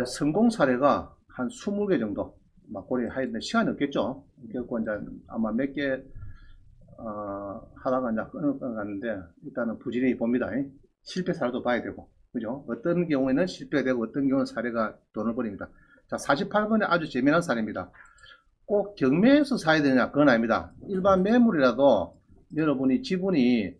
성공 사례가 한 20개 정도 막고리 하는데 시간이 없겠죠. 그래서 이제 아마 몇 개 하다가 이제 끊어갔는데 일단은 부지런히 봅니다. 실패 사례도 봐야 되고, 그죠? 어떤 경우에는 실패가 되고 어떤 경우는 사례가 돈을 벌입니다. 자, 48번에 아주 재미난 사례입니다. 꼭 경매에서 사야 되느냐? 그건 아닙니다. 일반 매물이라도 여러분이 지분이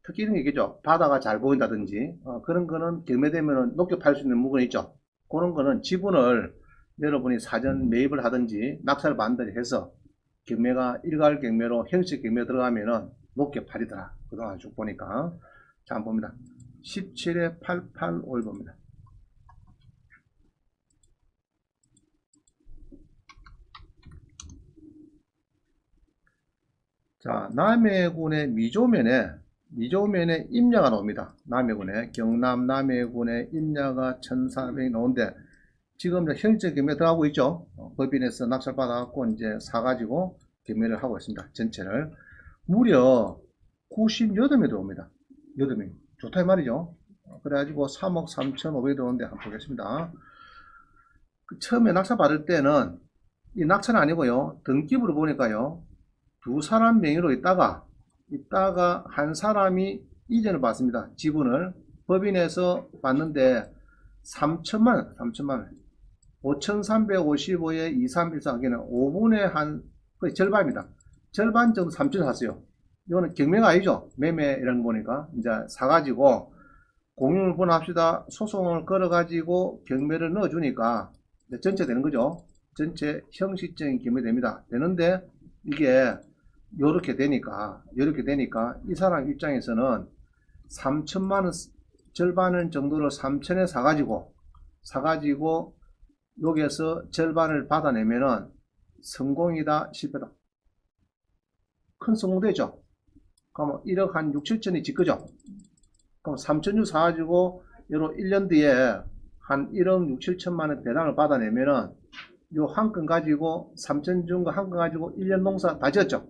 특히 이런 게 있겠죠. 바다가 잘 보인다든지 그런 거는 경매되면 높게 팔 수 있는 물건이 있죠. 그런 거는 지분을 여러분이 사전 매입을 하든지 낙찰을 받든지 해서 경매가 일괄 경매로 형식 경매 들어가면은 높게 팔리더라. 그동안 쭉 보니까. 자, 한번 봅니다. 17에 88올 봅니다. 자, 남해군의 미조면에 임야가 나옵니다. 남해군에 경남 남해군의 임야가 1,400이 나오는데 지금 형식 경매 들어가고 있죠. 법인에서 낙찰 받아갖고 이제 사가지고 경매를 하고 있습니다. 전체를 무려 98명이 들어옵니다. 8명. 좋다 이 말이죠. 그래가지고 3억 3,500이 들어오는데 한번 보겠습니다. 처음에 낙찰 받을 때는 이 낙찰은 아니고요. 등기부를 보니까요. 두 사람 명의로 있다가 한 사람이 이전을 받습니다. 지분을 법인에서 받는데 3천만 원 5,355에 2314 하기는 5분의 한 거의 절반입니다. 절반 정도 3천 샀어요. 이거는 경매가 아니죠. 매매 이런 거 보니까 이제 사가지고 공유를 분합시다. 소송을 걸어가지고 경매를 넣어주니까 전체 되는 거죠. 전체 형식적인 경매 됩니다. 되는데 이게 이렇게 되니까 이 사람 입장에서는 3천만 원 절반을 정도를 3천에 사가지고 여기에서 절반을 받아내면은 성공이다 실패다. 큰 성공 되죠. 그러면 1억 한 6, 7천이 짓거죠. 그럼 3천주 사가지고 요로 1년 뒤에 한 1억 6, 7천만 원 배당을 받아내면은 요 한 건 가지고 3천 준 거 한 건 가지고 1년 농사 다 지었죠.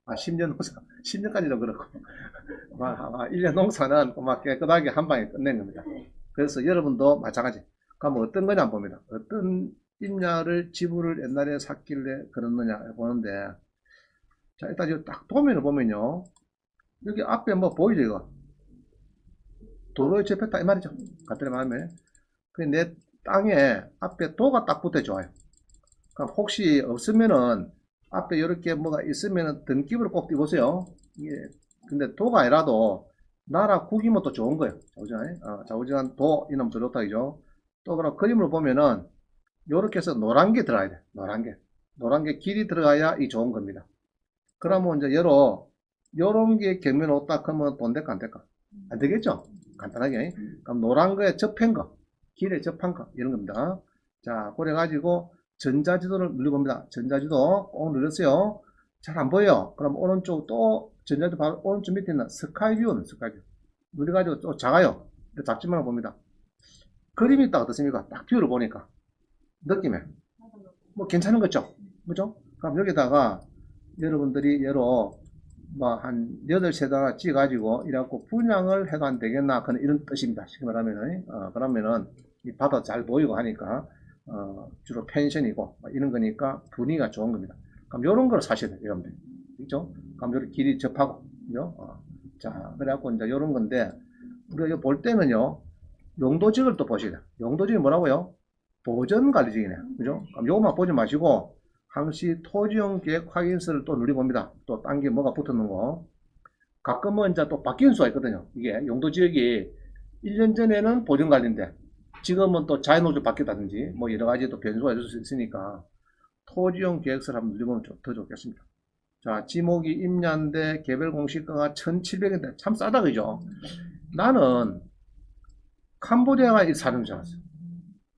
10년 농사, 10년까지도 그렇고 1년 농사는 막 깨끗하게 한 방에 끝낸 겁니다. 그래서 여러분도 마찬가지. 그럼 어떤 거냐 봅니다. 어떤 임야를 지분을 옛날에 샀길래 그렇느냐 보는데, 자, 일단 이거 딱 도면을 보면요. 여기 앞에 뭐 보이죠, 이거? 도로에 접혔다, 이 말이죠. 같은 말하면. 내 땅에 앞에 도가 딱 붙어 좋아요. 그럼 혹시 없으면은 앞에 이렇게 뭐가 있으면은 등기부를 꼭 띄보세요. 이게, 근데 도가 아니라도 나라 국이면 또 좋은 거예요. 좌우지간 도, 이놈 더 좋다, 이죠? 또 그럼 그림을 보면은 요렇게 해서 노란 게 들어가야 돼. 노란 게 길이 들어가야 이 좋은 겁니다. 그러면 이제 요런 게 경매 놓다 하면 돈 될까 안 될까? 안 되겠죠? 간단하게. 그럼 노란 거에 접한 거, 길에 접한 거, 이런 겁니다. 자, 그래가지고 전자지도를 눌러봅니다. 전자지도 꼭 눌렀어요. 잘 안 보여요. 그럼 오른쪽 또 전자지도 바로 오른쪽 밑에 있는 스카이뷰는 스카이뷰. 눌러가지고 또 작아요. 작지만 봅니다. 그림이 딱 어떻습니까? 딱 뷰를 보니까. 느낌에. 뭐 괜찮은 거죠? 그죠? 그럼 여기다가 여러분들이 예로 뭐 한 8세대나 찍어가지고 이래갖고 분양을 해도 안 되겠나 그런 이런 뜻입니다. 쉽게 말하면은 그러면은 이 바다 잘 보이고 하니까 주로 펜션이고 이런 거니까 분위기가 좋은 겁니다. 그럼 요런 걸 사셔야 돼요, 여러분들. 그죠? 그럼 요렇게 길이 접하고, 그죠? 자, 그래갖고 이제 요런 건데 우리가 볼 때는요 용도지역을 또 보셔야 돼요. 용도지역이 뭐라고요? 보전관리지역이네. 그죠? 그럼 요것만 보지 마시고 항시 토지용 계획 확인서를 또 누려봅니다. 또 딴 게 뭐가 붙었는 거. 가끔은 이제 또 바뀌는 수가 있거든요. 이게 용도지역이 1년 전에는 보전관리인데 지금은 또 자연호주 바뀌었다든지 뭐 여러 가지 또 변수가 있을 수 있으니까 토지용 계획서를 한번 누려보면 더 좋겠습니다. 자, 지목이 임야인데 개별 공시가가 1,700인데 참 싸다, 그죠? 나는 캄보디아가 사는 줄 알았어요.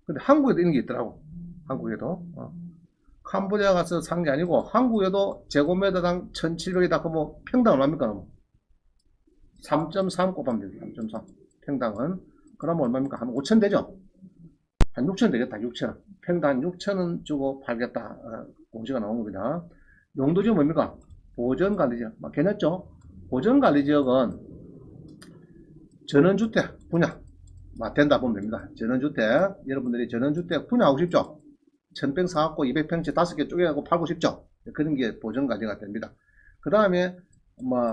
근데 한국에도 이런 게 있더라고. 한국에도. 캄보디아 가서 산 게 아니고 한국에도 제곱미터당 1,700이다. 그러면 평당 얼마입니까? 3.3 곱하면 되죠. 3.3 평당은. 그러면 얼마입니까? 한 5천 되죠? 한 6천 되겠다. 6천. 평당 한 6천원 주고 팔겠다. 공시가 나온 겁니다. 용도지역 뭡니까? 보전관리지역. 괜찮죠? 보전관리지역은 전원주택 분양. 된다 보면 됩니다. 전원주택, 여러분들이 전원주택 분양하고 싶죠? 1000평 사갖고 200평째 5개 쪼개갖고 팔고 싶죠? 그런 게 보전관리가 됩니다. 그 다음에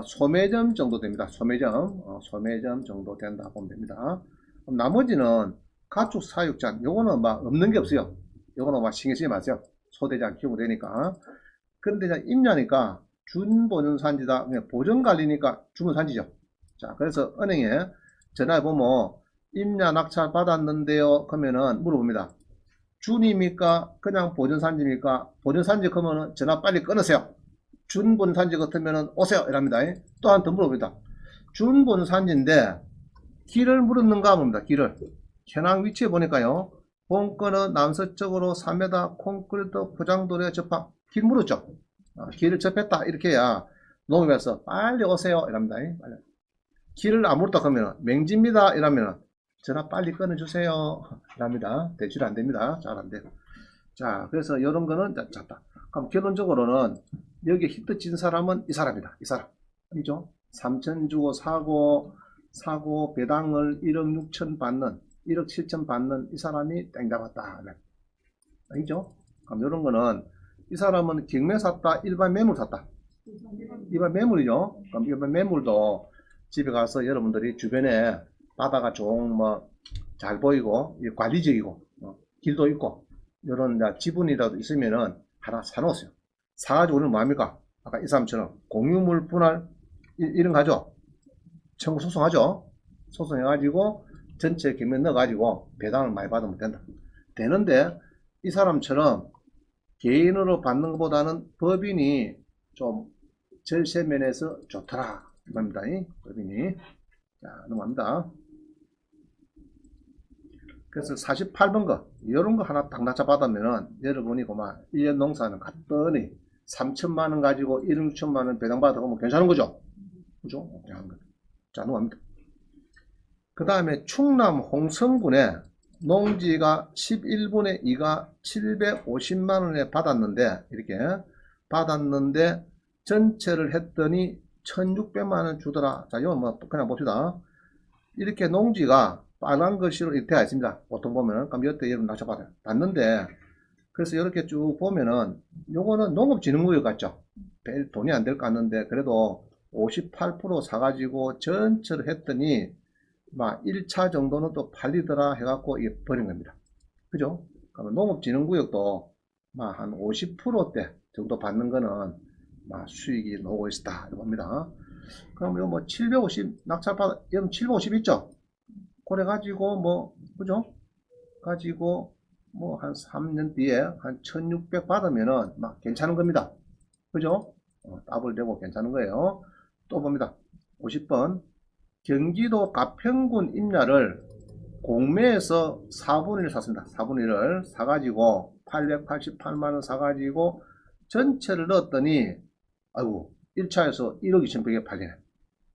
소매점 정도 됩니다. 소매점 정도 된다 보면 됩니다. 그럼 나머지는 가축 사육장, 요거는 없는 게 없어요. 요거는 신경 쓰지 마세요. 소대장 키우면 되니까. 그런데 이제 임야니까 준보전산지다. 보전관리니까 주문산지죠. 자, 그래서 은행에 전화해보면 임야 낙찰 받았는데요. 그러면은 물어봅니다. 준입니까? 그냥 보전산지입니까? 보전산지 그러면 전화 빨리 끊으세요. 준보전산지 같으면 오세요. 이랍니다. 또 한 번 더 물어봅니다. 준보전산지인데 길을 물었는가 봅니다. 길을. 현황 위치에 보니까요. 본건은 남서쪽으로 3m 콘크리트 포장도로에 접합. 길 물었죠. 길을 접했다. 이렇게 해야 농협에서 빨리 오세요. 이랍니다. 빨리. 길을 안 물었다 그러면 맹지입니다. 이러면 전화 빨리 끊어주세요. 이랍니다. 대출 안 됩니다. 잘 안 돼요. 자, 그래서 이런 거는 잤다. 그럼 결론적으로는 여기 히트 친 사람은 이 사람이다. 이 사람. 아니죠? 3천 주고 사고 배당을 1억 6천 받는 1억 7천 받는 이 사람이 땡 잡았다. 아니죠? 그럼 이런 거는 이 사람은 경매 샀다, 일반 매물 샀다. 일반 매물이죠. 그럼 일반 매물도 집에 가서 여러분들이 주변에 바다가 좀 잘 보이고 관리적이고 길도 있고 이런 지분이라도 있으면은 하나 사놓으세요. 사가지고 우리는 뭐합니까? 아까 이 사람처럼 공유물 분할 이런 거 하죠. 청구 소송하죠. 소송해가지고 전체 경매 넣어가지고 배당을 많이 받으면 된다. 되는데 이 사람처럼 개인으로 받는 것보다는 법인이 좀 절세면에서 좋더라. 이겁니다. 법인이. 자, 넘어갑니다. 그래서 48번 거, 이런 거 하나 딱 낙찰 받으면은 여러분이 그만 1년 농사는 갔더니 3천만 원 가지고 1억 6천만 원 배당 받아보면 괜찮은 거죠? 그죠? 괜찮은 거. 자, 넘어갑니다. 그 다음에 충남 홍성군에 농지가 11분의 2가 750만원에 받았는데, 이렇게 받았는데, 전체를 했더니 1600만원 주더라. 자, 이거 그냥 봅시다. 이렇게 농지가 빨간 글씨로 이렇게 되어 있습니다. 보통 보면은. 그럼 이때 여러분 낙찰 받아요. 받는데, 그래서 이렇게 쭉 보면은, 요거는 농업진흥구역 같죠? 별 돈이 안 될 것 같는데, 그래도 58% 사가지고 전체를 했더니, 1차 정도는 또 팔리더라 해갖고 이게 버린 겁니다. 그죠? 그러면 농업진흥구역도 한 50%대 정도 받는 거는 수익이 나오고 있다. 이렇게 봅니다. 그럼 이거 750 낙찰받아, 여러분 750 있죠? 그래 가지고 그죠? 가지고 한 3년 뒤에 한 1600 받으면은 괜찮은 겁니다. 그죠? 더블 되고 괜찮은 거예요. 또 봅니다. 50번. 경기도 가평군 임야를 공매에서 4분의 1 샀습니다. 4분의 1을 사가지고 888만원 사가지고 전체를 넣었더니 아이고 1차에서 1억 2천백에 팔리네.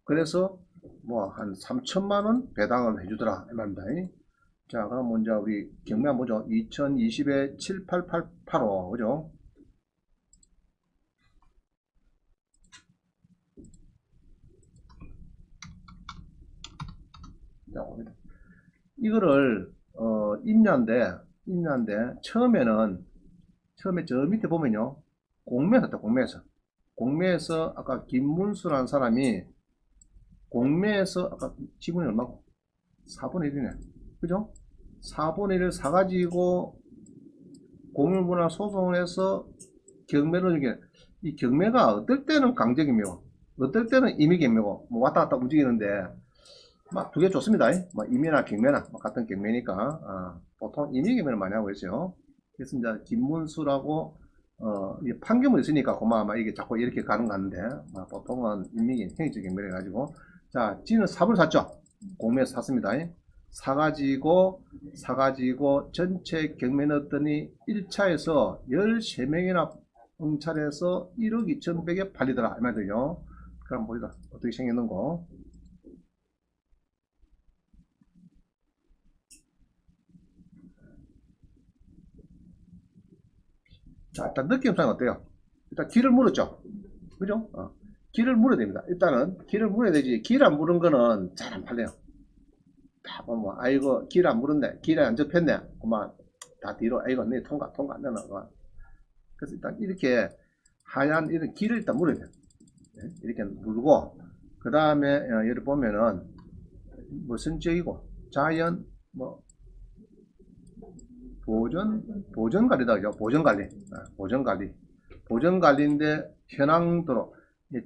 그래서 한 3천만원 배당을 해주더라 이 말입니다. 자, 그럼 먼저 우리 경매 한번 보죠. 2020에 78885 그죠? 자, 봅니다. 이거를 임야인데 처음에 저 밑에 보면요 공매였다. 공매에서 아까 김문수라는 사람이 공매에서 아까 지분이 얼마고 4분의 1이네. 그죠? 4분의 1을 사가지고 공유분할 소송을 해서 경매를 이게 이 경매가 어떨 때는 강제경매고 어떨 때는 임의경매고 왔다 갔다 움직이는데 두 개 좋습니다. 임의나 경매나 같은 경매니까 보통 임의경매를 많이 하고 있어요. 그래서 이제 김문수라고 판결문 있으니까 아마 이게 자꾸 이렇게 가는 거 같은데 보통은 임의 행위적 경매를 해가지고 자 지는 삽을 샀죠. 공매에서 샀습니다. 사가지고 전체 경매 넣었더니 1차에서 13명이나 응찰해서 1억 2천백에 팔리더라 이 말이죠. 그럼 보이다 어떻게 생겼는 거. 자, 일단 느낌상 어때요? 일단 길을 물었죠. 그죠? 길을 물어야 됩니다. 일단은 길을 물어야 되지. 길 안 물은 거는 잘 안 팔려요. 다 보면, 아이고, 길 안 물었네. 길에 안 접혔네. 그만, 다 뒤로, 아이고, 네, 통과, 안 되나. 그래서 일단 이렇게 하얀 이런 길을 일단 물어야 돼요. 이렇게 물고, 그 다음에, 여기 보면은, 무슨 지역이고, 자연, 뭐, 보전관리다, 그죠? 보전관리. 보전관리인데, 현황도로,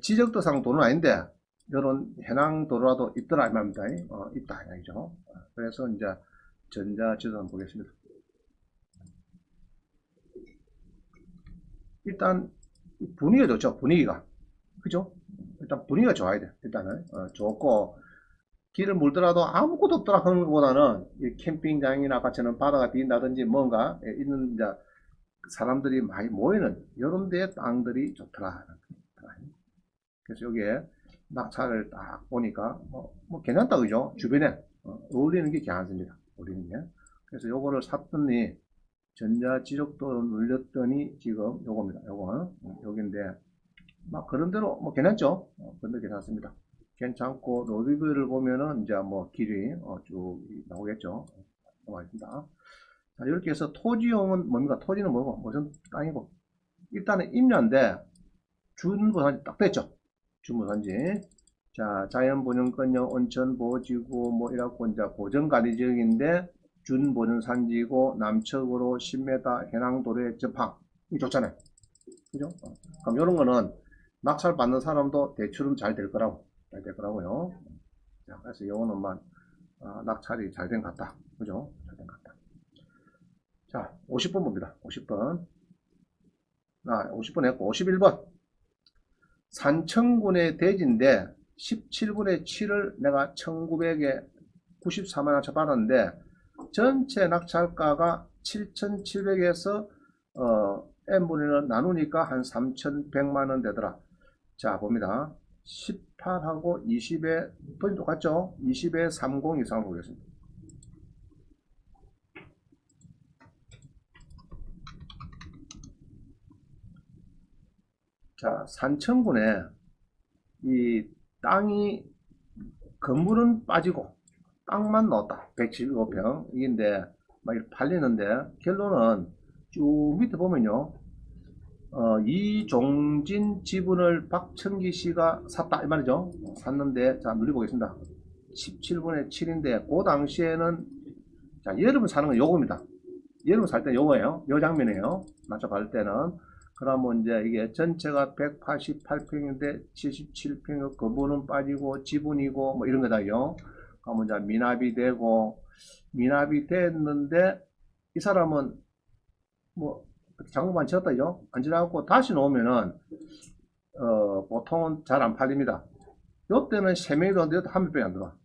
지적도상 도로는 아닌데, 이런 현황도로라도 있더라, 이 말입니다. 있다, 이죠. 그래서 이제, 전자지도 한번 보겠습니다. 일단, 분위기가 좋죠, 분위기가. 그죠? 일단 분위기가 좋아야 돼, 일단은. 좋고, 길을 물더라도 아무것도 없더라 하는 것보다는, 이 캠핑장이나 아까처럼 바다가 빈다든지 뭔가 있는, 이제, 사람들이 많이 모이는 이런 데 땅들이 좋더라. 그래서 여기에 낙차를 딱 보니까 뭐 괜찮다 그죠? 주변에 어울리는 게 괜찮습니다. 어울리는 게. 그래서 요거를 샀더니 전자지적도 눌렸더니 지금 요겁니다. 요거 여기인데 막 그런 대로 뭐 괜찮죠? 그런 데 괜찮습니다. 괜찮고 로드뷰를 보면은 이제 뭐 길이 쭉 나오겠죠. 나와있습니다. 자, 이렇게 해서 토지용은 뭡니까? 토지는 뭐고? 무슨 땅이고? 일단은 임야인데, 준부산지 딱 됐죠? 준부산지. 자, 자연보전권역, 온천보호지구, 뭐, 이라고 이제 보전관리지역인데, 준보전산지고, 남측으로 10m 해낭도로에 접항. 이거 좋잖아요. 그죠? 그럼 이런 거는 낙찰 받는 사람도 대출은 잘 될 거라고. 잘 될 거라고요. 자, 그래서 요거는만, 낙찰이 잘 된 것 같다. 그죠? 잘 된 것 같다. 자, 50번 봅니다. 50번. 50번 했고, 51번. 산청군의 대지인데, 17분의 7을 내가 1900에 94만원치 받았는데, 전체 낙찰가가 7700에서, n분의 1을 나누니까 한 3100만원 되더라. 자, 봅니다. 18하고 20에, 돈 똑같죠? 20에 30 이상을 보겠습니다. 자, 산청군에 이 땅이 건물은 빠지고 땅만 넣었다. 175평 이긴데 막 이렇게 팔리는데 결론은 쭉 밑에 보면요. 이종진 지분을 박천기 씨가 샀다 이 말이죠. 샀는데 자 눌러보겠습니다. 17분의 7인데 그 당시에는 자 여러분 사는 건 요겁니다. 여러분 살 때 요거예요. 요 장면이에요. 맞춰 볼 때는 그러면 이제 이게 전체가 188평인데 77평 거부는 빠지고 지분이고 뭐 이런 거다요. 그러면 이제 미납이 되고 미납이 됐는데 이 사람은 뭐 잔고만 지었다죠. 안 지나고 다시 놓으면은 보통은 잘 안 팔립니다. 요때는 3명이 들었는데 한 명밖에 안 들어와.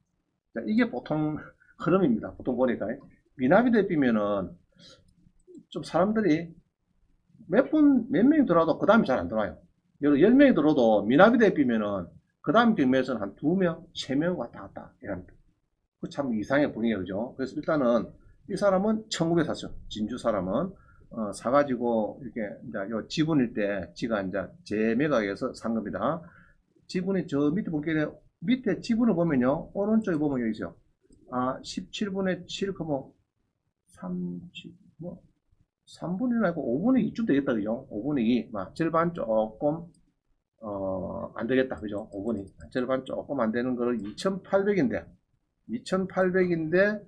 자, 이게 보통 흐름입니다. 보통 보니까 미납이 되면은 좀 사람들이 몇 명이 들어와도 그 다음에 잘 안 들어와요. 10명이 들어도 미납이 대비면은 그 다음 경매에서는 한 2명, 3명 왔다 갔다 이랍니다. 그 참 이상의 분위기가 그죠. 그래서 일단은 이 사람은 1900에 샀죠. 진주 사람은. 사가지고 이렇게 이제 요 지분일 때 지가 이제 재매각해서 산 겁니다. 지분이 저 밑에 볼게요. 밑에 지분을 보면요. 오른쪽에 보면 여기 있어요. 17분의 7, 뭐, 30, 뭐, 3분의 1 아니고 5분의 2쯤 되겠다, 그죠? 5분의 2. 절반 조금, 안 되겠다, 그죠? 5분의 2. 절반 조금 안 되는 거를 2,800인데, 2,800인데,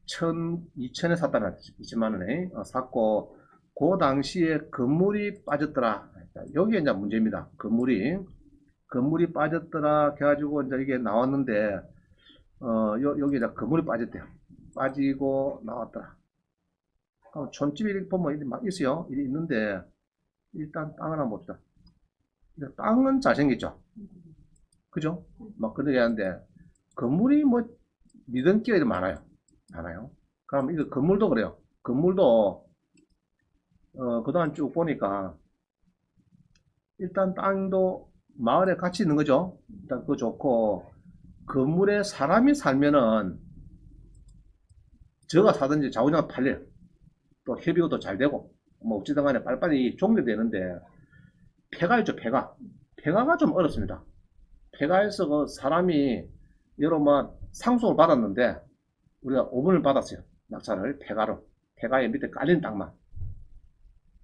2,000에 샀다는 20만원에 샀고, 그 당시에 건물이 빠졌더라. 여기에 이제 문제입니다. 건물이 빠졌더라. 해가지고 이제 이게 나왔는데, 여기 이제 건물이 빠졌대요. 빠지고 나왔더라. 촌집이 이렇게 보면 막 있어요. 일이 있는데, 일단 땅을 한번 봅시다. 땅은 잘생겼죠. 그죠? 막 그렇게 하는데, 건물이 뭐, 미등기가 많아요. 많아요. 그럼 이거 건물도 그래요. 건물도, 그동안 쭉 보니까, 일단 땅도 마을에 같이 있는 거죠. 일단 그거 좋고, 건물에 사람이 살면은, 저가 사든지 자우장가 팔려요. 또 협의도 잘 되고, 뭐, 어찌든 간에 빨리빨리 종료되는데, 폐가 있죠, 폐가. 폐가가 좀 어렵습니다. 폐가에서 그 사람이, 여러 뭐, 상속을 받았는데, 우리가 5분을 받았어요. 낙찰을 폐가로. 폐가에 밑에 깔린 땅만.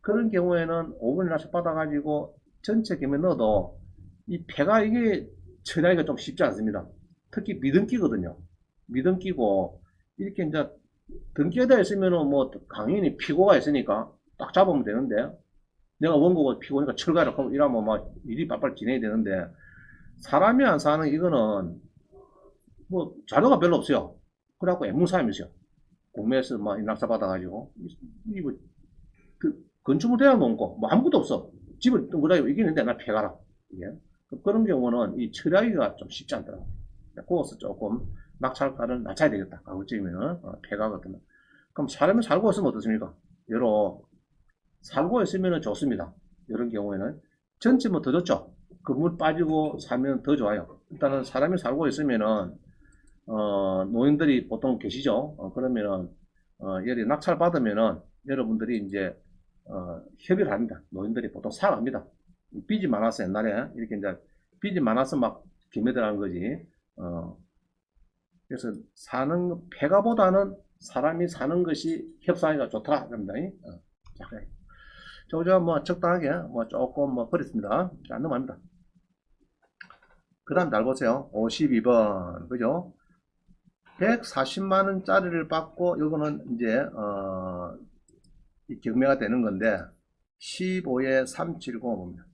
그런 경우에는 5분을 낙찰 받아가지고 전체 경매 넣어도 이 폐가 이게 처리하기가 좀 쉽지 않습니다. 특히 미등기거든요. 미등기고 이렇게 이제 등기가 되어 있으면은 뭐 강인이 피고가 있으니까 딱 잡으면 되는데 내가 원고가 피고니까 철가를 하고 이러면 막 일이 빨빨 진행이 되는데 사람이 안 사는 이거는 뭐 자료가 별로 없어요. 그래갖고 애무사임이었어요. 공매에서 막 낙찰 받아가지고 이거 그 건축물 대학 놓고 뭐 아무것도 없어. 집을 동그랗게 이기는데 나 패가라. 이게 그런 경우는 이 처리하기가 좀 쉽지 않더라고. 그래서 조금 낙찰가를 낮춰야 되겠다. 가급적이면 폐가거든. 그럼 사람이 살고 있으면 어떻습니까? 여러 살고 있으면 좋습니다. 이런 경우에는 전체면 더 좋죠. 건물 빠지고 살면 더 좋아요. 일단은 사람이 살고 있으면은 노인들이 보통 계시죠. 그러면은 여기 낙찰 받으면은 여러분들이 이제 협의를 합니다. 노인들이 보통 사과합니다. 빚이 많아서 옛날에 이렇게 이제 빚이 많아서 막 기매들하는 거지. 그래서 사는 폐가보다는 사람이 사는 것이 협상하기가 좋더라. 그럽니다. 자, 그래. 저저 뭐 적당하게 뭐 조금 뭐 그렇습니다. 자, 넘어갑니다. 그 다음 잘 보세요. 52번 그죠? 140만 원짜리를 받고 이거는 이제 이 경매가 되는 건데 15에 370봅니다.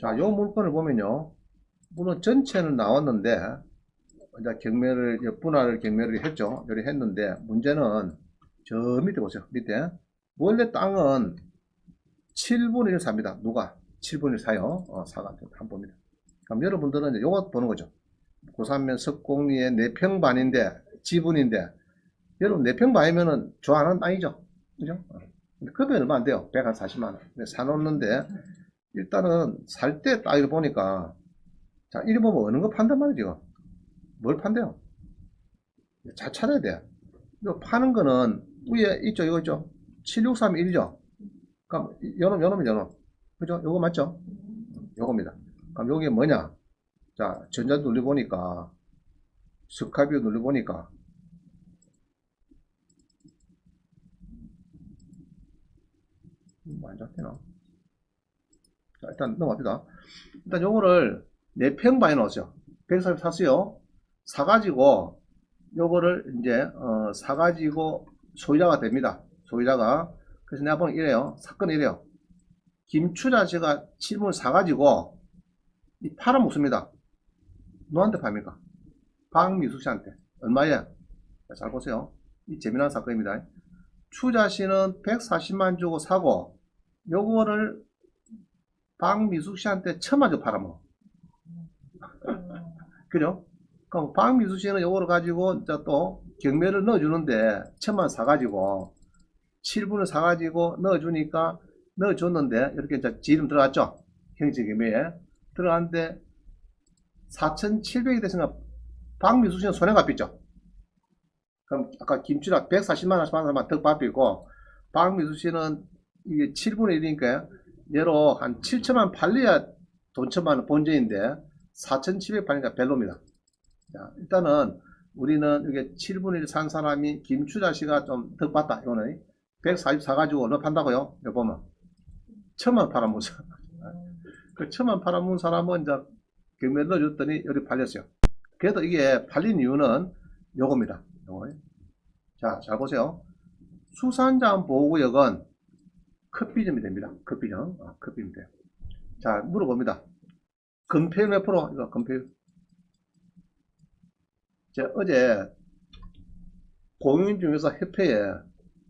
자, 요 물건을 보면요. 물론 전체는 나왔는데 이제 경매를 분할 경매를 했죠. 여기 했는데 문제는 저 밑에 보세요. 밑에 원래 땅은 7분의 1 삽니다. 누가? 7분의 1 사요. 사가 한번 봅니다. 그럼 여러분들은 이제 요거 보는 거죠. 고산면 석공리에 4평 반인데 지분인데 여러분 4평 반이면은 좋아하는 땅이죠. 그죠? 근데 급이 얼마 안 돼요. 140만 원. 사놓는데 일단은 살 때 딱 이거 보니까 자, 이리 보면 어느 거 판단 말이죠. 뭘 판대요? 잘 찾아야 돼. 이거 파는 거는 위에 있죠. 이거 있죠. 76331이죠. 그럼 요놈이 요놈. 그죠? 요거 맞죠? 요겁니다. 그럼 요게 뭐냐? 자, 전자 눌러보니까 스카비오 눌러보니까 안 잡히나? 자, 일단 넘어갑니다. 일단 요거를 4평 반에 넣었어요. 140 샀어요. 사가지고 요거를 이제 사가지고 소유자가 됩니다. 소유자가. 그래서 내가 보면 이래요. 사건이 이래요. 김추자 씨가 칩을 사가지고 이 팔아먹습니다. 누구한테 팝니까? 박미숙 씨한테. 얼마에? 잘 보세요. 이 재미난 사건입니다. 추자 씨는 140만 주고 사고 요거를 박미숙 씨한테 1000만 주고 팔아먹어. 그죠? 그럼 박미숙 씨는 요거를 가지고 이제 또 경매를 넣어주는데 1000만 사가지고 7분을 사가지고 넣어주니까 넣어줬는데 이렇게 이제 지 이름 들어갔죠? 형제경매에 들어갔는데 4,700이 됐으니까 박미숙 씨는 손해가 삐죠. 그럼 아까 김치라 140만 원씩 받는 사람은 더 밟히고 박미숙 씨는 이게 7분의 1이니까 얘로 한 7천만 팔려야 돈 천만 원 본전인데 4,700 팔니까 별로입니다. 자, 일단은 우리는 이게 7분의 1 산 사람이 김추자 씨가 좀 더 받다. 이거는 140 사가지고 얼마 판다고요? 여기 보면 1000만 팔아먹은 사람. 그 1000만 팔아먹은 사람은 이제 경매 넣어줬더니 여기 팔렸어요. 그래도 이게 팔린 이유는 요겁니다. 요거. 자, 잘 보세요. 수산자원 보호구역은 컷비점이 됩니다. 컷비점. 컷비점 돼요. 자, 물어봅니다. 건폐율 몇 프로? 이거 건폐율. 제가 어제 공인중개사 협회에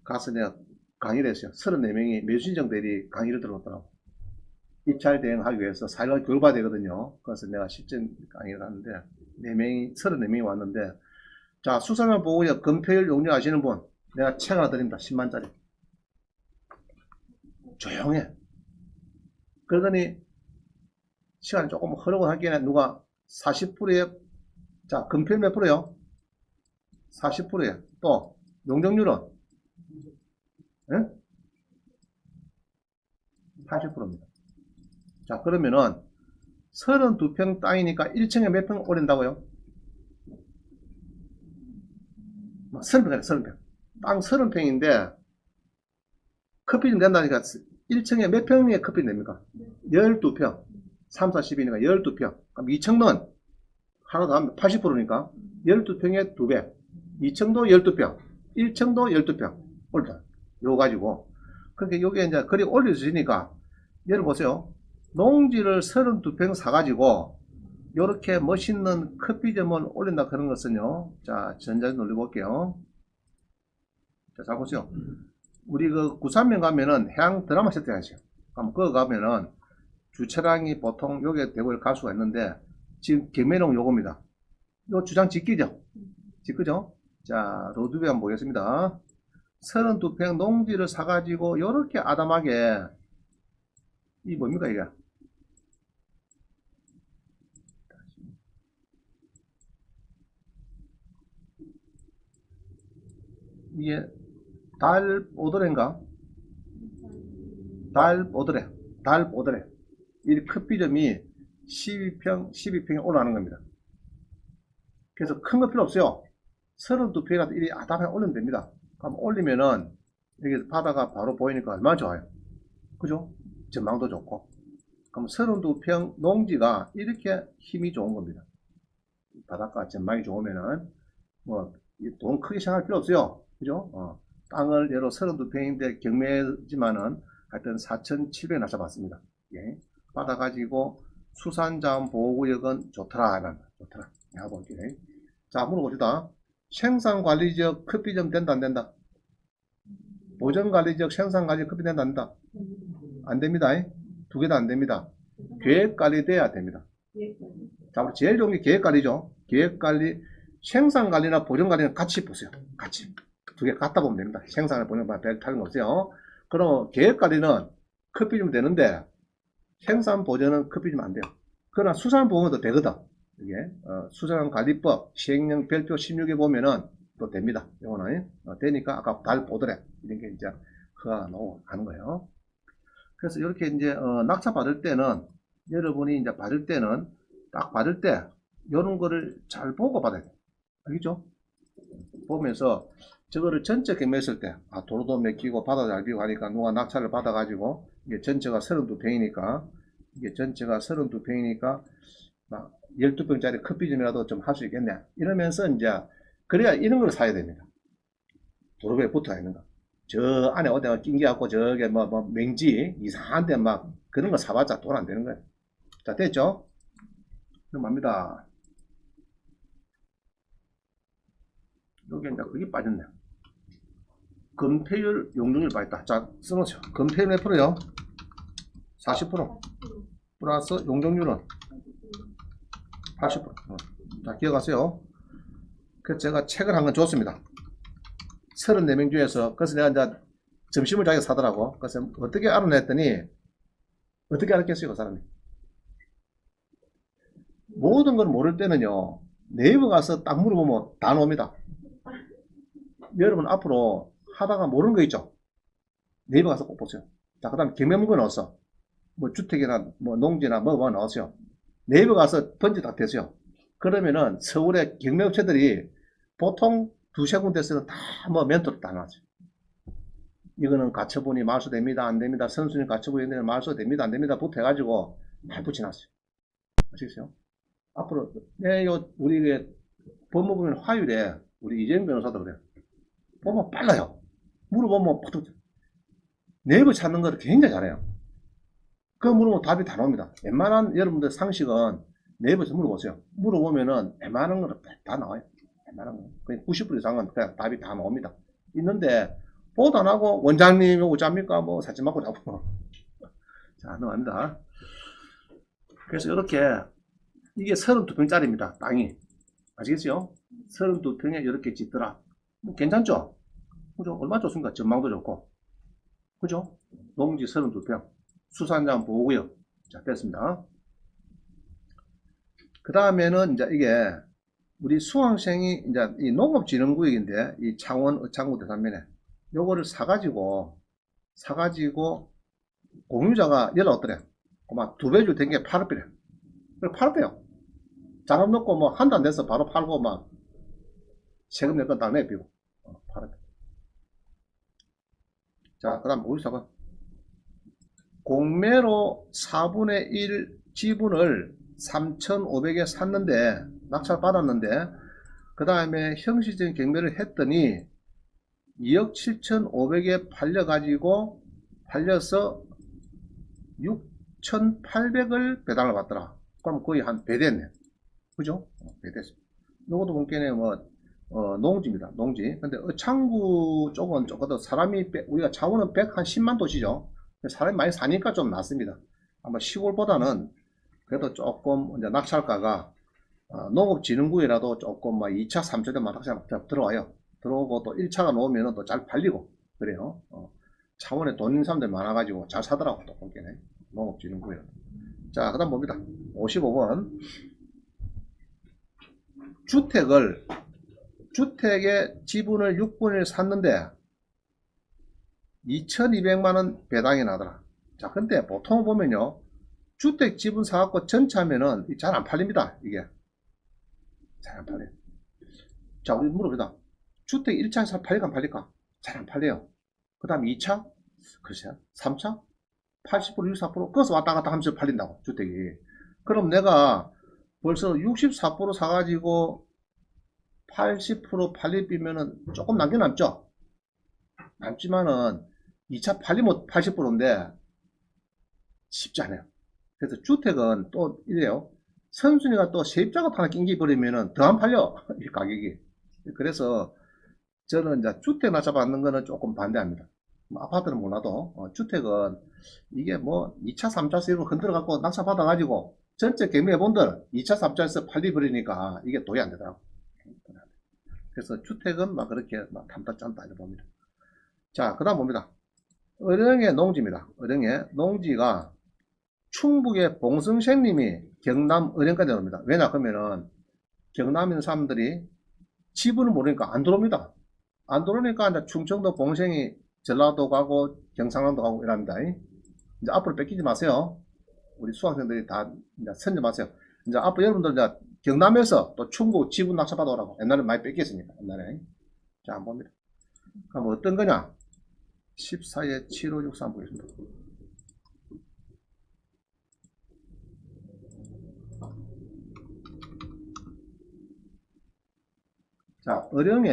가서 내가 강의를 했어요. 34명이 매수인정 대리 강의를 들었더라고. 입찰 대응하기 위해서 4일 교육받아야 되거든요. 그래서 내가 실전 강의를 하는데 34명이 왔는데 자, 수산자원 보호구역 건폐율 용역하시는 분 내가 책 하나 드립니다. 10만짜리. 조용해. 그러더니 시간이 조금 흐르고 하기에는 누가 40%에 자 건폐율 몇 프로요? 40%에 또 용적률은 예? 80%입니다. 자 그러면은 32평 땅이니까 1층에 몇 평 올린다고요? 30평, 30평. 땅 30평인데, 커피 좀 된다니까, 1층에 몇 평에 커피 됩니까? 12평. 3, 4, 10이니까 12평. 그럼 2층은 하나 더 하면 80%니까 12평에 2배. 2층도 12평. 1층도 12평. 올려. 요거 가지고. 그렇게 요게 이제 그리 올려주시니까, 예를 보세요. 농지를 32평 사가지고, 요렇게 멋있는 커피점을 올린다 그런 것은요. 자, 전자를 눌러볼게요. 자, 잘 보세요. 우리 그 구산면 가면은 해양 드라마 세트 하시죠. 그럼 그거 가면은 주차량이 보통 요게 대구에 갈 수가 있는데, 지금 경매용 요겁니다. 요 주장 짓기죠? 짓그죠? 자, 로드뷰 한번 보겠습니다. 32평 농지를 사가지고 요렇게 아담하게, 이 뭡니까 이게? 이게 달오드레인가? 달오드레. 이 커피점이 12평, 12평에 올라가는 겁니다. 그래서 큰 거 필요 없어요. 32평이라도 이리 아담하게 올리면 됩니다. 그럼 올리면은 여기 바다가 바로 보이니까 얼마나 좋아요. 그죠? 전망도 좋고. 그럼 32평 농지가 이렇게 힘이 좋은 겁니다. 바닷가 전망이 좋으면은 뭐 돈 크게 생각할 필요 없어요. 그죠? 땅을 예로 32평인데 경매지만은 하여튼 4,700에 낮춰봤습니다. 예. 받아가지고 수산자원보호구역은 좋더라. 좋더라. 내가 볼게. 자, 물어봅시다. 생산관리지역 커피점 된다, 안 된다? 보전관리지역 생산관리지역 커피 된다, 안 된다? 안 됩니다. 두 개 다 안 됩니다. 계획관리 돼야 됩니다. 자, 제일 좋은 게 계획관리죠. 계획관리, 생산관리나 보전관리는 같이 보세요. 같이. 두 개 갖다 보면 됩니다. 생산을 보는 거 별 다른 거 없어요. 그럼 계획관리는 커피 좀 되는데, 생산 보전은 커피 좀 안 돼요. 그러나 수산 보험도 되거든. 이게 수산관리법 시행령 별표 16에 보면은 또 됩니다. 이거는 되니까 아까 달 보더래 이런 게 이제 허가 나오고 하는 거예요. 그래서 이렇게 이제 낙찰 받을 때는 여러분이 이제 받을 때는 딱 받을 때 이런 거를 잘 보고 받아야 돼요. 알겠죠? 보면서 저거를 전체 경매했을 때 도로도 맥히고 바다 잘 비고 하니까 누가 낙찰을 받아 가지고 이게 전체가 32평이니까 이게 전체가 32평이니까 12평짜리 커피점이라도 좀 할 수 있겠네 이러면서 이제 그래야 이런 걸 사야 됩니다. 도로에 붙어 있는 거. 저 안에 어디가 낑겨갖고 저게 뭐 맹지 이상한데 막 그런 거 사봤자 돈 안 되는 거예요. 자, 됐죠? 그럼 합니다. 여기 이제 그게 빠졌네. 건폐율, 용적률 빠졌다. 자, 써놓으세요. 건폐율 몇 프로요? 40%. 플러스 용적률은 80%. 자, 기억하세요. 그래서 제가 책을 한 권 줬습니다. 34명 중에서, 그래서 내가 이제 점심을 자기가 사더라고. 그래서 어떻게 알아냈더니, 어떻게 알았겠어요, 그 사람이? 모든 걸 모를 때는요, 네이버 가서 딱 물어보면 다 나옵니다. 여러분 앞으로 하다가 모르는 거 있죠? 네이버 가서 꼭 보세요. 자, 그 다음에 경매문구 넣었어. 뭐 주택이나 뭐 농지나 뭐가 넣었어요. 네이버 가서 번지 딱 되세요. 그러면은 서울의 경매업체들이 보통 두세 군데서는 다 뭐 멘토를 다 놨어요. 이거는 가처분이 말소됩니다. 안 됩니다. 선순위 가처분이 말소됩니다. 안 됩니다. 부터 해가지고 다 붙여놨어요. 아시겠어요? 앞으로, 우리 법무부는 화요일에 우리 이재용 변호사도 그래요. 보면 빨라요. 물어보면 푸득. 네이버 찾는 거를 굉장히 잘해요. 그거 물어보면 답이 다 나옵니다. 웬만한 여러분들 상식은 네이버에서 물어보세요. 물어보면은 웬만한 거는 다 나와요. 웬만한 거. 거의 90% 이상은 그냥 답이 다 나옵니다. 있는데, 보도 안 하고 원장님이 오자입니까? 뭐 사지 말고 자고. 자, 넘어갑니다. 그래서 이렇게, 이게 32평짜리입니다. 땅이. 아시겠어요? 32평에 이렇게 짓더라. 뭐 괜찮죠? 그죠? 얼마나 좋습니까? 전망도 좋고. 그죠? 농지 32평. 수산자원 보호구역. 자, 됐습니다. 그 다음에는 이제 이게 우리 수강생이 이제 이 농업진흥구역인데 이 창원 의창구 대산면에 요거를 사가지고 공유자가 연락 왔더래. 아마 2배 줄 텐게 8억이래. 그걸 팔았대요. 잔업 넣고 뭐 한도 안 돼서 바로 팔고 막 세금 낼 건 다 내비고 팔았대. 자, 그 다음 54번. 공매로 4분의 1 지분을 3,500에 샀는데, 낙찰 받았는데, 그 다음에 형시적인 경매를 했더니 2억 7,500에 팔려서 6,800을 배당을 받더라. 그럼 거의 한 배 됐네. 그죠? 배 됐어. 요것도 본게네 농지입니다. 농지. 근데 창구 쪽은 조금 더 사람이, 우리가 창원은 110만 도시죠. 사람이 많이 사니까 좀 낫습니다. 아마 시골보다는 그래도 조금 이제 낙찰가가 농업진흥구이라도 조금 막 2차, 3차 되면 낙찰 들어와요. 들어오고 또 1차가 나오면 또 잘 팔리고 그래요. 창원에 돈 있는 사람들 많아가지고 잘 사더라고 또 본게네. 농업진흥구이라. 자, 그 다음 봅니다. 55번. 주택의 지분을 6분의 1 샀는데 2200만원 배당이 나더라. 자, 근데 보통 보면요, 주택 지분 사갖고 전차하면은 잘 안 팔립니다. 이게 잘 안 팔려요. 자, 우리 물어보자. 주택 1차에서 팔릴까 안 팔릴까? 잘 안 팔려요. 그 다음 2차? 글쎄요. 3차? 80%, 64%? 거기서 왔다 갔다 하면서 팔린다고, 주택이. 그럼 내가 벌써 64% 사가지고 80% 팔릴 비면은 조금 남겨남죠? 남지만은 2차 팔리면 80%인데 쉽지 않아요. 그래서 주택은 또 이래요. 선순위가 또 세입자가 하나 낑겨버리면은 더 안 팔려. 이 가격이. 그래서 저는 이제 주택 낙찰 받는 거는 조금 반대합니다. 뭐 아파트는 몰라도 주택은 이게 뭐 2차, 3차 세입을 흔들어 갖고 낙찰 받아 가지고 전체 경매해 본들 2차, 3차에서 팔리 버리니까 이게 도저히 안 되더라고. 그래서 주택은 막 그렇게 막 탐탁 짠다 이렇게 봅니다. 자, 그 다음 봅니다. 의령의 농지입니다. 의령의 농지가 충북의 봉성생님이 경남 의령까지 옵니다. 왜냐 그러면은 경남에 있는 사람들이 지분을 모르니까 안 들어옵니다. 안 들어오니까 이제 충청도 봉생이 전라도 가고 경상남도 가고 이랍니다. 이제 앞으로 뺏기지 마세요. 우리 수학생들이 다 이제 선점하세요. 이제 앞으로 여러분들 이제 경남에서 또 충북 지분 낙찰 받아오라고. 옛날에 많이 뺏겼으니까. 옛날에. 자, 한번 봅니다. 그럼 어떤 거냐? 14에 7563 보겠습니다. 자, 어령에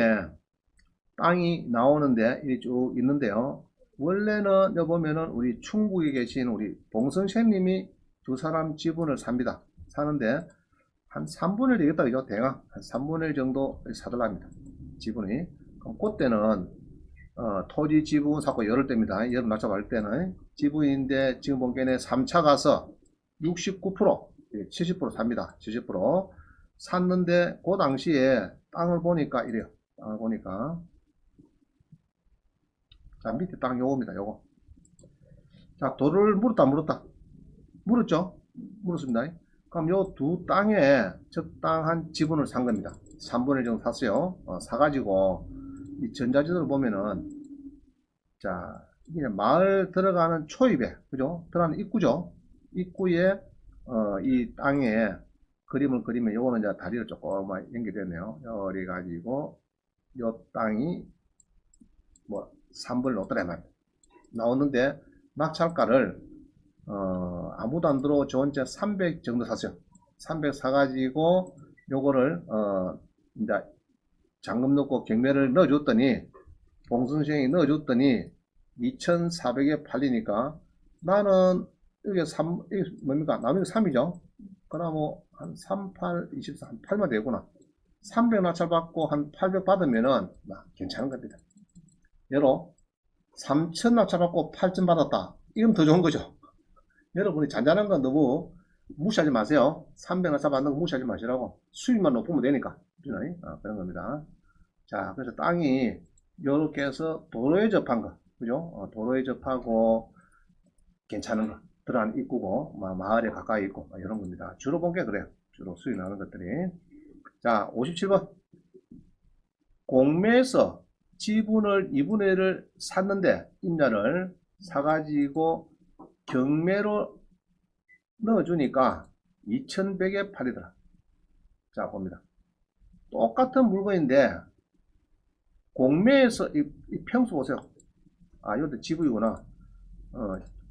땅이 나오는데 이리 쭉 있는데요. 원래는 여기 보면은 우리 충북에 계신 우리 봉성셰님이 두 사람 지분을 삽니다. 사는데 한 3분의 1 되겠다 그죠? 대강 한 3분의 1 정도 사들랍니다. 지분이. 그럼 그때는 토지 지분 사고 열을 때입니다. 여름 낙찰 받을 때는 지분인데 지금 본게는 3차 가서 69% 70% 삽니다. 70% 샀는데 그 당시에 땅을 보니까 이래요. 땅을 보니까 자, 밑에 땅 요겁니다. 요거. 자, 도를 물었다, 물었다. 물었죠? 물었습니다. 그럼 요 두 땅에 적당한 지분을 산 겁니다. 3분의 1 정도 샀어요. 사가지고, 이 전자지도를 보면은, 자, 이게 마을 들어가는 초입에, 그죠? 들어가는 입구죠? 입구에, 이 땅에 그림을 그리면, 요거는 이제 다리를 조금만 연결됐네요. 요리 가지고, 요 땅이, 뭐, 3분을 넣었더라 말이야. 나오는데 낙찰가를 아무도 안 들어오고 저 혼자 300 정도 샀어요. 300 사가지고 요거를 이제 잔금 넣고 경매를 넣어줬더니 봉선생이 넣어줬더니 2,400에 팔리니까 나는 이게 3 이게 뭡니까 남이 3이죠. 그러면 한 38, 24, 한 8만 되구나. 300 낙찰 받고 한 800 받으면은 괜찮은 겁니다. 여로 3천 낙찰 받고 8천 받았다. 이건 더 좋은 거죠. 여러분이 잔잔한 건 너무 무시하지 마세요. 300 낙찰 받는 거 무시하지 마시라고. 수익만 높으면 되니까. 그런 겁니다. 자, 그래서 땅이 이렇게 해서 도로에 접한 거. 그죠? 도로에 접하고 괜찮은 거. 들어간 입구고, 마을에 가까이 있고, 이런 겁니다. 주로 본 게 그래요. 주로 수익 나는 것들이. 자, 57번. 공매에서 지분을 2분의 1을 샀는데 임야를 사가지고 경매로 넣어주니까 2100에 팔리더라. 자, 봅니다. 똑같은 물건인데, 공매에서, 이 평수 보세요. 아, 이것도 지분이구나.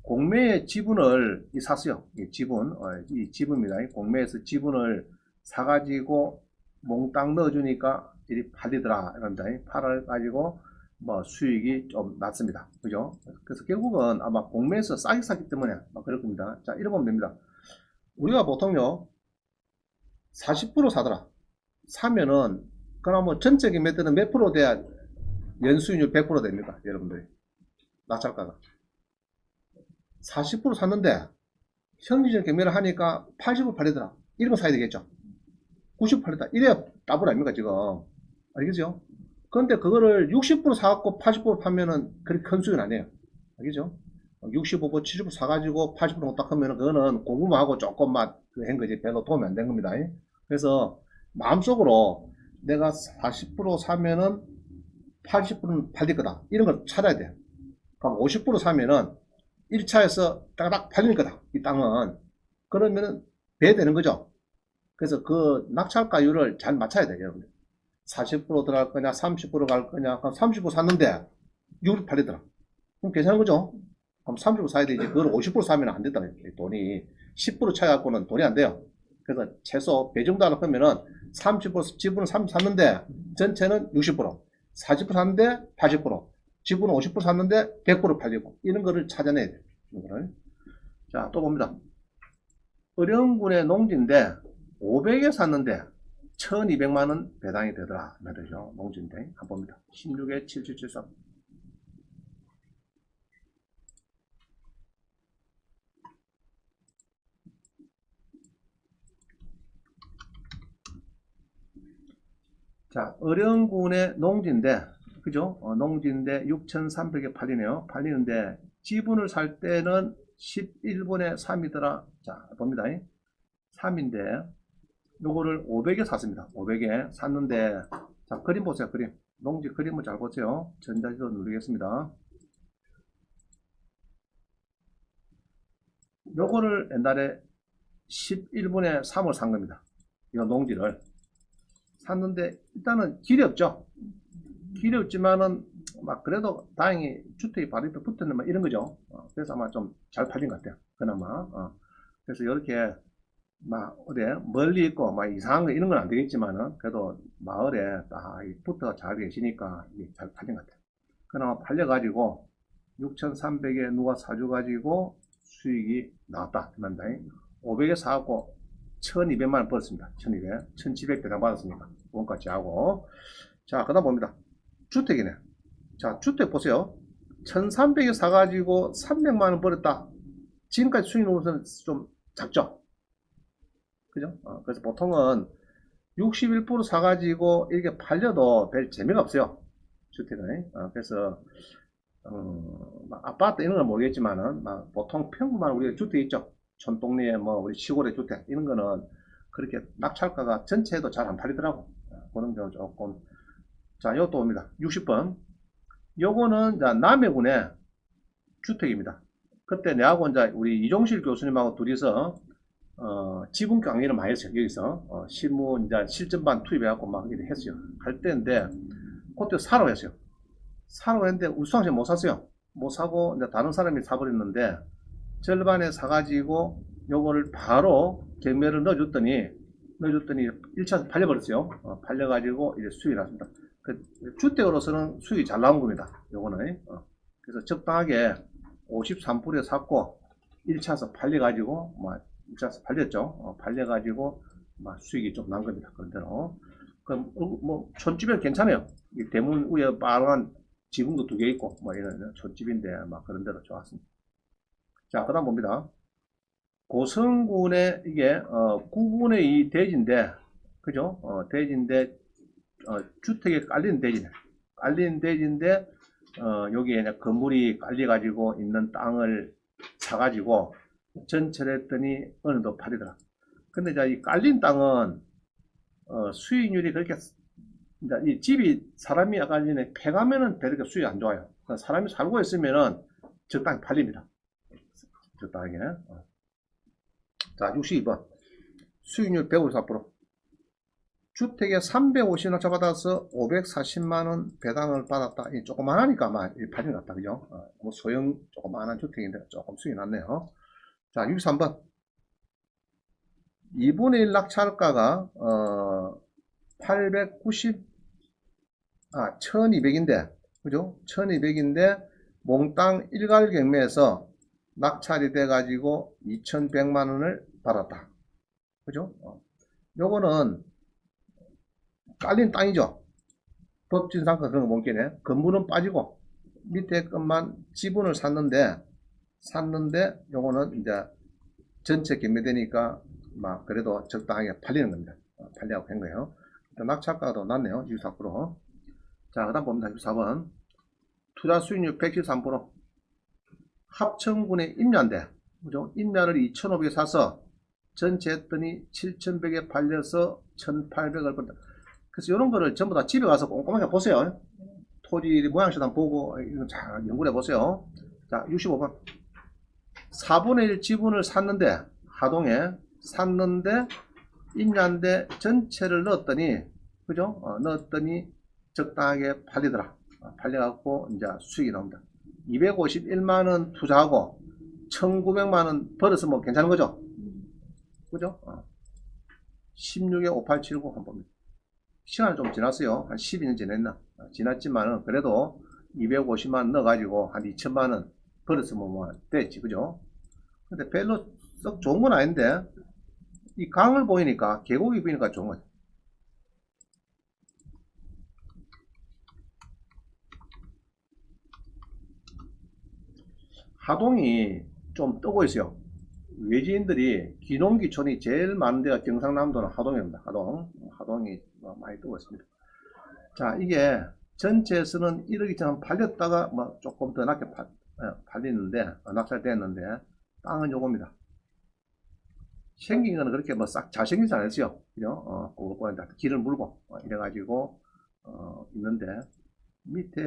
공매의 지분을 샀어요. 이 지분, 이 지분입니다. 공매에서 지분을 사가지고 몽땅 넣어주니까 이리 팔리더라. 이럽니다. 팔아가지고 뭐 수익이 좀 났습니다. 그죠? 그래서 결국은 아마 공매에서 싸게 샀기 때문에 그럴 겁니다. 자, 이렇게 보면 됩니다. 우리가 보통요, 40% 사더라. 사면은, 그럼 뭐 전적인 매트는 몇 프로 돼야 연수익률 100% 됩니까? 여러분들이. 낙찰가가. 40% 샀는데, 현지적 경매를 하니까 80% 팔리더라. 이런 거 사야 되겠죠? 90% 팔리다. 이래야 따블 아닙니까, 지금? 알겠죠? 그런데 그거를 60% 사갖고 80% 파면은 그렇게 큰 수익은 아니에요. 알겠죠? 65%, 70% 사가지고 80% 딱 하면은 그거는 공부만 하고 조금만 한 거지 별로 도움이 안 된 겁니다. 그래서 마음속으로 내가 40% 사면은 80%는 팔릴 거다. 이런 걸 찾아야 돼. 그럼 50% 사면은 1차에서 딱딱 팔릴 거다. 이 땅은. 그러면은 배 되는 거죠. 그래서 그 낙찰가율을 잘 맞춰야 돼요, 여러분들. 40% 들어갈 거냐, 30%갈 거냐, 그럼 30% 샀는데 60% 팔리더라. 그럼 괜찮은 거죠? 그럼 30% 사야 되지. 그걸 50% 사면 안 된다. 돈이 10% 차이 갖고는 돈이 안 돼요. 그래서 최소 배 정도 하나 하면은 30% 지분은 30% 샀는데 전체는 60%, 40% 샀는데 80%, 지분은 50% 샀는데 100% 팔리고 이런 거를 찾아내야 돼요. 이거를. 자, 또 봅니다. 어령군의 농지인데 500에 샀는데 1200만원 배당이 되더라. 말이죠. 농지인데 한번 봅니다. 16에 7773. 자, 어령군의 농지인데, 그죠? 농지인데 6,300에 팔리네요. 팔리는데, 지분을 살 때는 11분의 3이더라. 자, 봅니다. 3인데, 요거를 500에 샀습니다. 500에 샀는데, 자, 그림 보세요. 그림. 농지 그림을 잘 보세요. 전자지도 누르겠습니다. 요거를 옛날에 11분의 3을 산 겁니다. 이 농지를. 샀는데, 일단은 길이 없죠. 길이 없지만은 막 그래도 다행히 주택이 바로 옆에 붙었는 막 이런 거죠. 그래서 아마 좀 잘 팔린 것 같아요. 그나마. 그래서 이렇게 막 어디 멀리 있고 막 이상한 거 이런 건 안 되겠지만은 그래도 마을에 딱 붙어 잘 계시니까 잘 팔린 것 같아요. 그나마 팔려가지고 6,300에 누가 사줘가지고 수익이 나왔다. 그만다. 500에 사갖고 1,200만 원 벌었습니다. 1,200, 1,700 배당 받았으니까 원까지 하고. 자, 그 다음 봅니다. 주택이네. 자, 주택 보세요. 1300에 사가지고 300만원 벌었다. 지금까지 수익률은 좀 작죠? 그죠? 그래서 보통은 61% 사가지고 이렇게 팔려도 별 재미가 없어요. 주택은. 그래서, 아파트 이런 건 모르겠지만은, 보통 평범한 우리 주택 있죠? 촌동네에 뭐 우리 시골의 주택, 이런 거는 그렇게 낙찰가가 전체에도 잘 안 팔리더라고. 그런 경우 조금. 자, 이것도 옵니다. 60번. 요거는 남해군의 주택입니다. 그때 내하고 이제 우리 이종실 교수님하고 둘이서 지분 강의를 많이 했어요. 여기서 실무 이제 실전반 투입해갖고 막 이렇게 했어요. 할 때인데 그때 사러 했어요. 사러 했는데 우수상시 못 샀어요. 못 사고 이제 다른 사람이 사버렸는데 절반에 사가지고 요거를 바로 경매를 넣어줬더니 1차 팔려버렸어요. 팔려가지고 이제 수익이 났습니다. 그 주택으로서는 수익이 잘 나온 겁니다. 요거는. 그래서 적당하게 53%에 샀고 1차에서 팔려가지고 1차에서 팔렸죠. 팔려가지고 수익이 좀 난 겁니다. 그런대로. 그럼 뭐 촌집은 괜찮아요. 이 대문 위에 빨간 지붕도 2개 있고 뭐 이런 촌집인데 그런 데로 좋았습니다. 자, 그다음 봅니다. 고성군의 이게 9분의 2 대지인데, 그죠? 대지인데 주택에 깔린 대지네. 깔린 대지인데 여기에 건물이 깔려가지고 있는 땅을 사가지고 전철 했더니 어느 정도 팔리더라. 근데 이제 이 깔린 땅은 수익률이 그렇게 이제 이 집이 사람이 깔리는 폐가면은 그렇게 수익이 안 좋아요. 그러니까 사람이 살고 있으면은 적당히 팔립니다. 적당하게. 자, 62번. 수익률 154%. 주택에 350낙찰 받아서 540만원 배당을 받았다. 이 조그만하니까 아마 팔린 것 같다. 그죠? 뭐 소형 조그만한 주택인데 조금 수익이 났네요. 자, 63번. 2분의 1 낙찰가가 1200인데, 그죠? 1200인데, 몽땅 일괄 경매에서 낙찰이 돼가지고 2100만원을 받았다. 그죠? 요거는 깔린 땅이죠. 법진상가 그런 거 못 깨네. 건물은 빠지고, 밑에 것만 지분을 샀는데, 요거는 이제 전체 경매되니까, 막, 그래도 적당하게 팔리는 겁니다. 팔려고 한 거예요. 낙찰가도 낮네요. 24%. 자, 그 다음 봅니다. 24번. 투자 수익률 113%. 합천군의 임야인데, 그죠? 임야를 2,500에 사서 전체 했더니 7,100에 팔려서 1,800을 벌다. 그래서 이런 거를 전부 다 집에 가서 꼼꼼하게 보세요. 토지 모양식 한번 보고, 이거 잘 연구해 보세요. 자, 65번. 4분의 1 지분을 샀는데, 하동에 샀는데, 임야인데 전체를 넣었더니, 그죠? 넣었더니 적당하게 팔리더라. 팔려갖고 이제 수익이 나옵니다. 251만원 투자하고 1900만원 벌어서 뭐 괜찮은 거죠? 그죠? 16에 5879 한번 봅니다. 시간이 좀 지났어요. 한 12년 지났나? 지났지만은 그래도 250만원 넣어가지고 한 2000만원 벌었으면 뭐 됐지. 그죠? 근데 별로 썩 좋은 건 아닌데, 이 강을 보이니까, 계곡이 보이니까 좋은 거죠. 하동이 좀 뜨고 있어요. 외지인들이 기농기촌이 제일 많은 데가 경상남도는 하동입니다. 하동이 많이 뜨고 있습니다. 자, 이게 전체에서는 1억 2천 팔렸다가 뭐 조금 더 낮게 팔리는데, 낙찰됐는데, 땅은 요겁니다. 생긴 거는 그렇게 뭐 싹 잘생기지 않았어요. 그죠? 그거 보니까 길을 물고, 이래가지고, 있는데, 밑에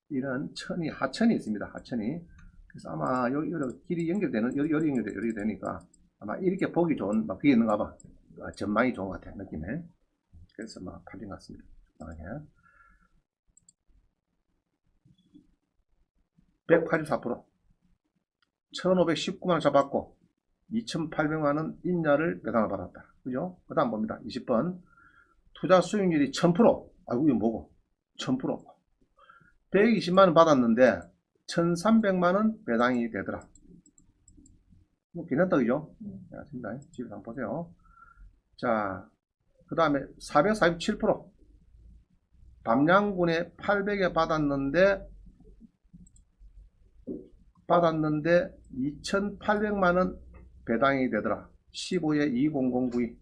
이런 하천이 있습니다. 하천이. 그래서 아마 여기 길이 연결되는, 여기 연결되니까 아마 이렇게 보기 좋은, 막 그게 있는가 봐. 전망이 좋은 것 같아요. 느낌에. 그래서 막 팔린 것 같습니다. 184%. 1519만원 잡았고, 2800만원 임야를 배당을 받았다. 그죠? 그 다음 봅니다. 20번. 투자 수익률이 1000%. 아이고, 이거 뭐고? 1000%. 120만원 받았는데, 1300만원 배당이 되더라. 뭐, 괜찮다, 그죠? 자, 집에 한번 보세요. 자, 그 다음에 447%. 담양군에 800에 받았는데 2800만원 배당이 되더라. 15에 20092.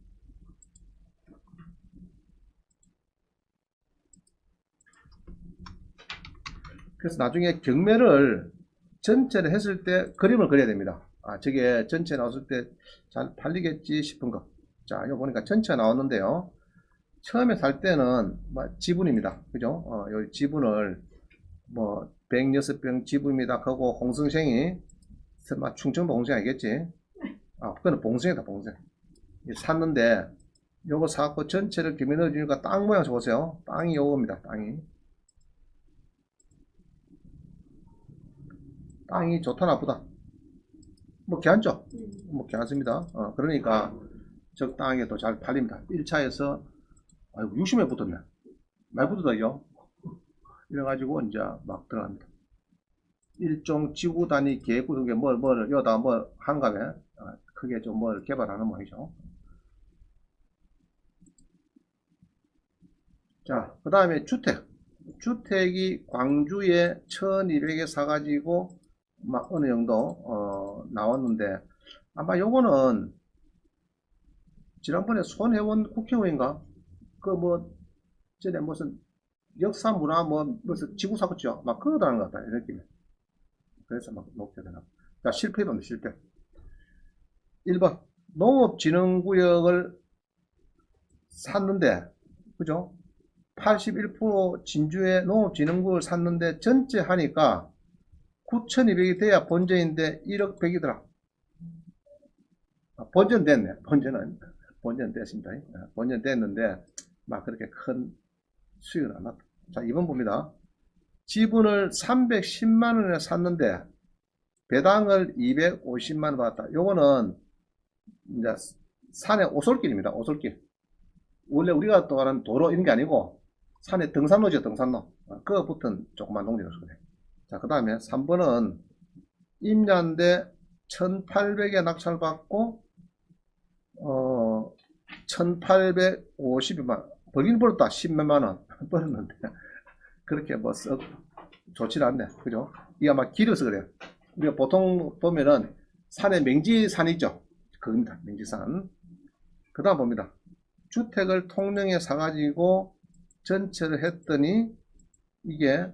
그래서 나중에 경매를 전체를 했을 때 그림을 그려야 됩니다. 저게 전체 나왔을 때 잘 팔리겠지 싶은 거. 자, 이거 보니까 전체 나왔는데요. 처음에 살 때는 뭐 지분입니다. 그죠? 요 지분을 뭐 106병 지분입니다. 하고 홍성생이 충청도 홍성 아니겠지? 그거는 봉성이다, 봉성. 샀는데 요거 사고 전체를 기면 넣어주니까 땅 모양 보세요. 땅이 요겁니다. 땅이 좋다 나쁘다. 뭐 괜찮죠? 뭐 괜찮습니다. 그러니까 적당하게 더 잘 팔립니다. 1차에서 아이고 60에 붙었네. 많이 붙었다요. 이래가지고 이제 막 들어갑니다. 일종 지구 단위 계획 구성에 뭐를 여다 뭐 한가에 크게 좀 뭘 개발하는 모양이죠. 자, 그 다음에 주택이 광주에 1200에 사가지고 막 어느 정도 나왔는데 아마 요거는 지난번에 손혜원 국회의원인가 그 뭐 전에 무슨 역사 문화 뭐 무슨 지구 사고죠 막 그러다는 것 같다 이 느낌이. 그래서 막 높게 되나. 자, 실패입니다. 실패. 1번 농업진흥구역을 샀는데 그죠? 81% 진주에 농업진흥구역을 샀는데 전체 하니까 9,200이 돼야 본전인데 1억 100이더라. 본전됐네. 본전됐습니다. 본전됐는데, 막 그렇게 큰 수익은 안 났다. 자, 2번 봅니다. 지분을 310만 원에 샀는데, 배당을 250만 원 받았다. 요거는, 이제, 산의 오솔길입니다. 오솔길. 원래 우리가 또 하는 도로 이런 게 아니고, 산에 등산로죠, 등산로. 그거 붙은 조그만 농지를 그래. 자, 그 다음에 3번은 임야인데 1800에 낙찰받고 1852만 벌긴 벌었다. 10몇만 원 벌었는데 그렇게 뭐 썩 좋지는 않네. 그죠? 이게 아마 길어서 그래요. 우리가 보통 보면은 산에 맹지산 있죠. 그겁니다. 맹지산. 그 다음 봅니다. 주택을 통영에 사가지고 전체를 했더니 이게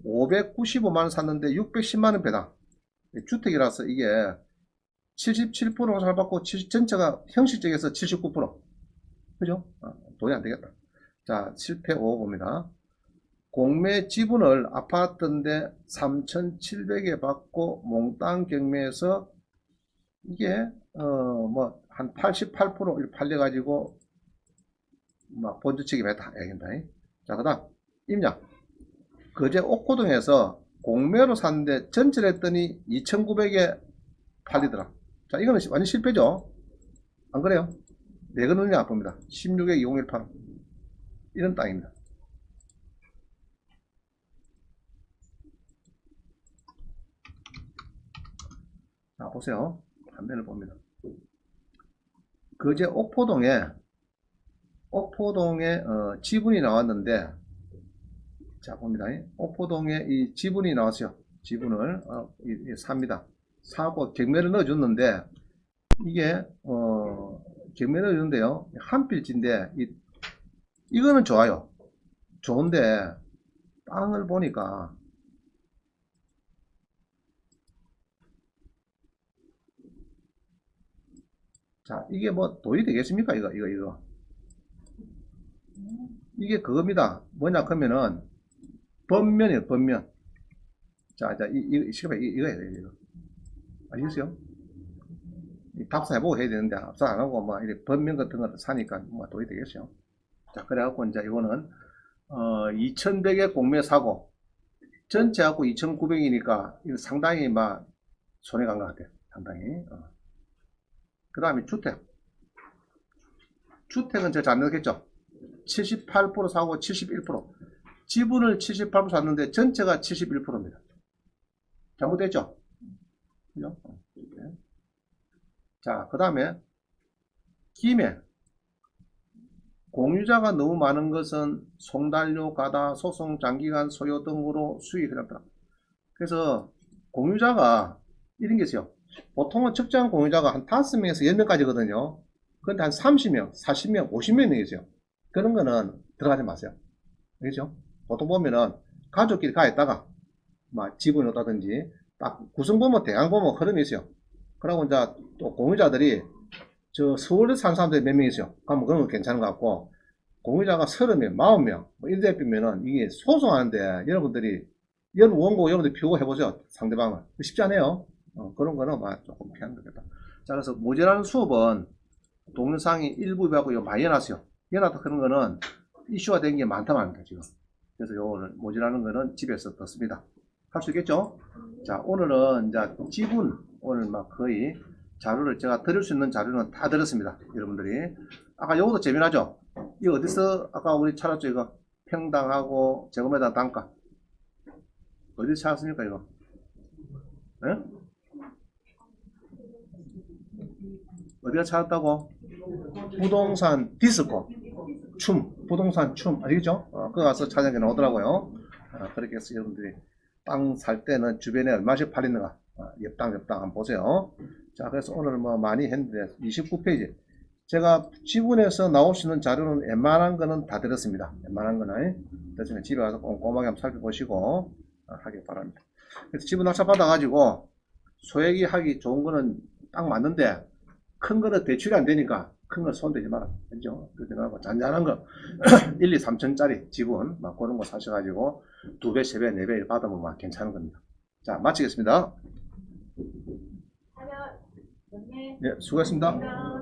595만원 샀는데 610만원 배당. 주택이라서 이게 77% 살받고 전체가 형식적에서 79%. 그죠? 돈이 안 되겠다. 자, 실패 5 봅니다. 공매 지분을 아파트인데 3,700에 받고 몽땅 경매에서 이게 뭐 한 88% 팔려가지고 막 본주 책임했다. 얘기입니다. 자, 그 다음 임야. 거제 옥고동에서 공매로 샀는데 전체를 했더니 2,900에 팔리더라. 자, 이거는 완전 실패죠. 안 그래요? 왜 그러느냐 안 봅니다. 16에 2018 이런 땅입니다. 자, 보세요. 한면을 봅니다. 거제 옥포동에 지분이 나왔는데, 자 봅니다. 옥포동에 이 지분이 나왔어요. 지분을 삽니다. 사고 경매를 넣어줬는데 이게 경매를 넣어줬는데요. 한 필지인데 이거는 좋아요. 좋은데 땅을 보니까 자 이게 뭐 돈이 되겠습니까? 이거 이게 그겁니다. 뭐냐 그러면은 번면이에요. 번면. 자 이거 아시겠어요? 답사해보고 해야 되는데 답사 안하고 뭐 이렇게 번면 같은 거 사니까 뭐 돈이 되겠어요. 자 그래갖고 이제 이거는 2100에 공매 사고 전체 하고 2900이니까 이거 상당히 막 손해 간 것 같아요. 상당히. 그 다음에 주택은 제가 잘 넣겠죠. 78% 사고 71%. 지분을 78% 샀는데 전체가 71%입니다. 잘못됐죠? 그죠? 자, 그 다음에 김해. 공유자가 너무 많은 것은 송달료, 가다, 소송, 장기간 소요 등으로 수익이 들었다. 그래서 공유자가 이런 게 있어요. 보통은 적정한 공유자가 한 5명에서 10명까지거든요. 그런데 한 30명, 40명, 50명이 있어요. 그런 거는 들어가지 마세요. 알겠죠? 보통 보면은 가족끼리 가 있다가 막 집을 얻다든지 딱 구성보면 대강 보면 흐름이 있어요. 그러고 이제 또 공유자들이 저 서울에 사는 사람들이 몇 명 있어요. 그러면 그런 건 괜찮은 것 같고 공유자가 30명, 40명 뭐 이래 되면은 이게 소송하는데 여러분들이 원고 여러분들 표고 해보죠. 상대방을. 쉽지 않아요. 그런 거는 막 조금 피하는 거겠다. 자, 그래서 모자라는 수업은 동영상이 일부 배하고 많이 해놨어요. 해놨다 그런 거는 이슈가 된 게 많다 말입니다, 지금. 그래서 요거를 모자라는 거는 집에서 듣습니다. 할 수 있겠죠? 자, 오늘은 이제 지분, 오늘 막 거의 자료를 제가 드릴 수 있는 자료는 다 드렸습니다. 여러분들이. 아까 요것도 재미나죠? 이거 어디서 아까 우리 찾았죠? 이거 평당하고 제곱미터 단가. 어디서 찾았습니까, 이거? 네? 어디가 찾았다고? 부동산 디스코. 부동산 아시겠죠? 그거 가서 찾아내 나오더라고요. 그렇게 해서 여러분들이 땅 살 때는 주변에 얼마씩 팔리는가, 옆땅 한번 보세요. 자, 그래서 오늘 뭐 많이 했는데 29페이지. 제가 지분에서 나올 수 있는 자료는 웬만한 거는 다 드렸습니다. 웬만한 거는. 대신에 집에 가서 꼼꼼하게 한번 살펴보시고 하길 바랍니다. 그래서 지분 낙찰 받아가지고 소액이 하기 좋은 거는 딱 맞는데 큰 거는 대출이 안 되니까 큰 거 손대지 마라. 그죠? 그렇게 말고 잔잔한 거 1, 2, 3천짜리 지분 막 그런 거 사셔가지고 2배, 3배, 4배 받으면 막 괜찮은 겁니다. 자, 마치겠습니다. 네, 수고했습니다.